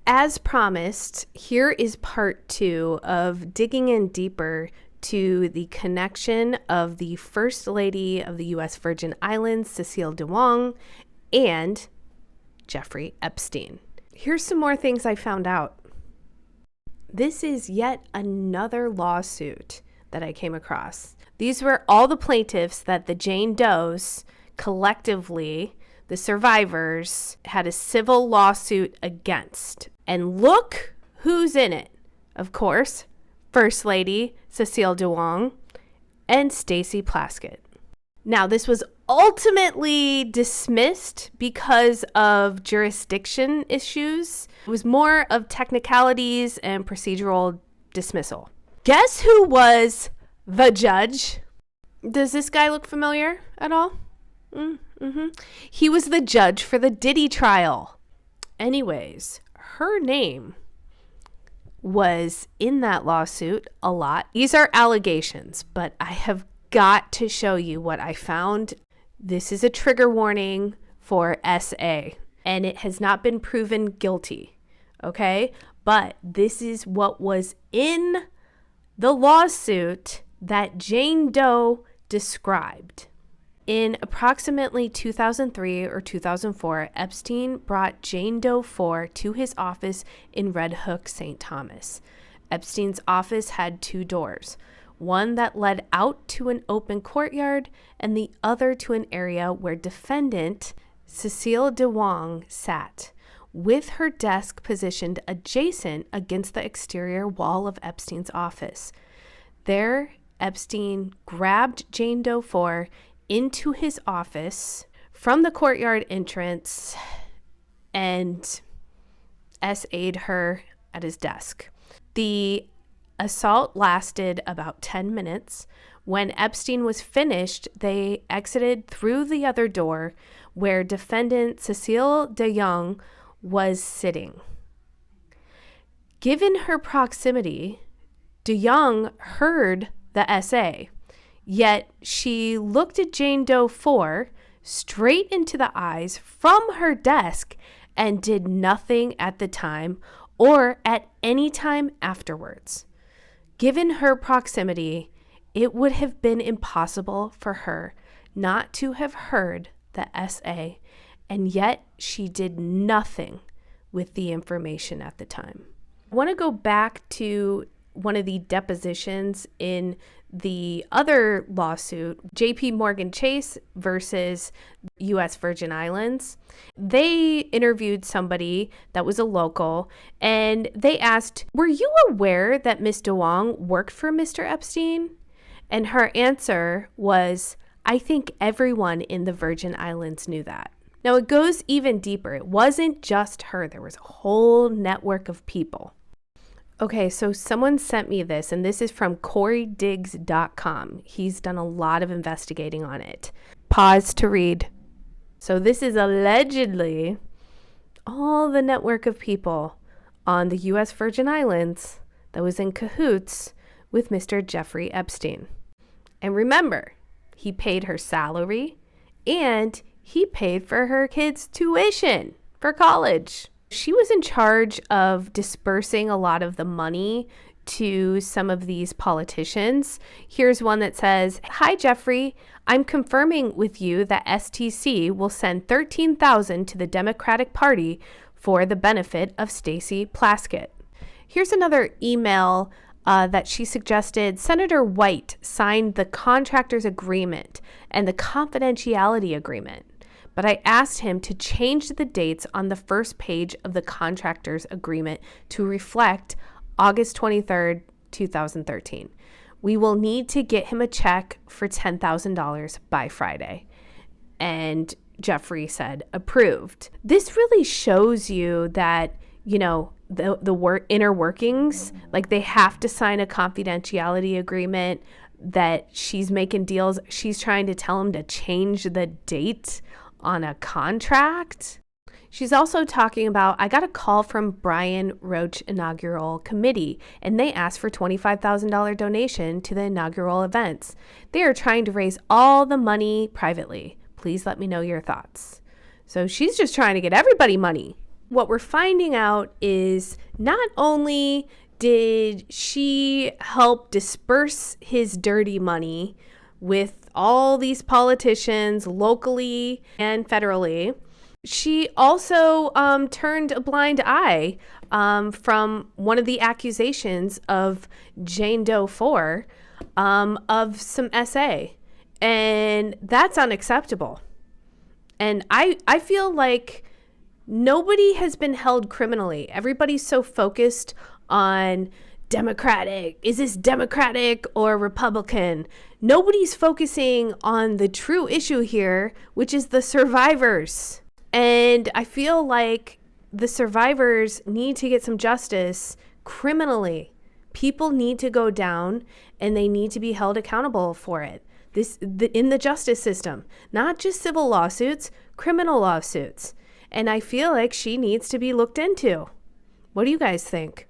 As promised, here is part 2 of digging in deeper to the connection of the First Lady of the U.S. Virgin Islands, Cecile DeWong, and Jeffrey Epstein. Here's some more things I found out. This is yet another lawsuit that I came across. These were all the plaintiffs that the Jane Does collectively, the survivors, had a civil lawsuit against. And look who's in it. Of course, First Lady Cecile DeWong and Stacey Plaskett. Now, this was ultimately dismissed because of jurisdiction issues. It was more of technicalities and procedural dismissal. Guess who was the judge? Does this guy look familiar at all? He was the judge for the Diddy trial. Anyways, her name was in that lawsuit a lot. These are allegations, but I have got to show you what I found. This is a trigger warning for SA, and it has not been proven guilty, okay? But this is what was in the lawsuit that Jane Doe described. In approximately 2003 or 2004, Epstein brought Jane Doe 4 to his office in Red Hook, St. Thomas. Epstein's office had 2 doors, one that led out to an open courtyard and the other to an area where defendant Cecile DeWong sat, with her desk positioned adjacent against the exterior wall of Epstein's office. There, Epstein grabbed Jane Doe 4 into his office from the courtyard entrance and SA'd her at his desk. The assault lasted about 10 minutes. When Epstein was finished, they exited through the other door where defendant Cecile DeWong was sitting. Given her proximity, DeWong heard the SA. Yet she looked at Jane Doe 4 straight into the eyes from her desk and did nothing at the time or at any time afterwards. Given her proximity, it would have been impossible for her not to have heard the SA, and yet she did nothing with the information at the time. I want to go back to one of the depositions in the other lawsuit, JP Morgan Chase versus US Virgin Islands. They interviewed somebody that was a local, and they asked, "Were you aware that Miss DeWong worked for Mr. Epstein?" And her answer was, "I think everyone in the Virgin Islands knew that." Now, it goes even deeper. It wasn't just her. There was a whole network of people. Okay, so someone sent me this, and this is from CoreyDiggs.com. He's done a lot of investigating on it. Pause to read. So this is allegedly all the network of people on the U.S. Virgin Islands that was in cahoots with Mr. Jeffrey Epstein. And remember, he paid her salary, and he paid for her kids' tuition for college. She was in charge of dispersing a lot of the money to some of these politicians. Here's one that says, "Hi, Jeffrey. I'm confirming with you that STC will send $13,000 to the Democratic Party for the benefit of Stacey Plaskett." Here's another email that she suggested Senator White signed the contractors agreement and the confidentiality agreement. But I asked him to change the dates on the first page of the contractors agreement to reflect August 23rd, 2013. We will need to get him a check for $10,000 by Friday. And Jeffrey said, approved. This really shows you that, you know, the inner workings, like they have to sign a confidentiality agreement, that she's making deals. She's trying to tell him to change the date on a contract. She's also talking about, I got a call from Brian Roach Inaugural Committee, and they asked for $25,000 donation to the inaugural events. They are trying to raise all the money privately. Please let me know your thoughts. So she's just trying to get everybody money. what we're finding out is not only did she help disperse his dirty money with all these politicians locally and federally, she also turned a blind eye from one of the accusations of Jane Doe 4 of some SA. And that's unacceptable. And I feel like nobody has been held criminally. Everybody's so focused on Democratic. Is this Democratic or Republican? Nobody's focusing on the true issue here, which is the survivors. And I feel like the survivors need to get some justice criminally. People need to go down and they need to be held accountable for it. In the justice system, not just civil lawsuits, criminal lawsuits. And I feel like she needs to be looked into. What do you guys think?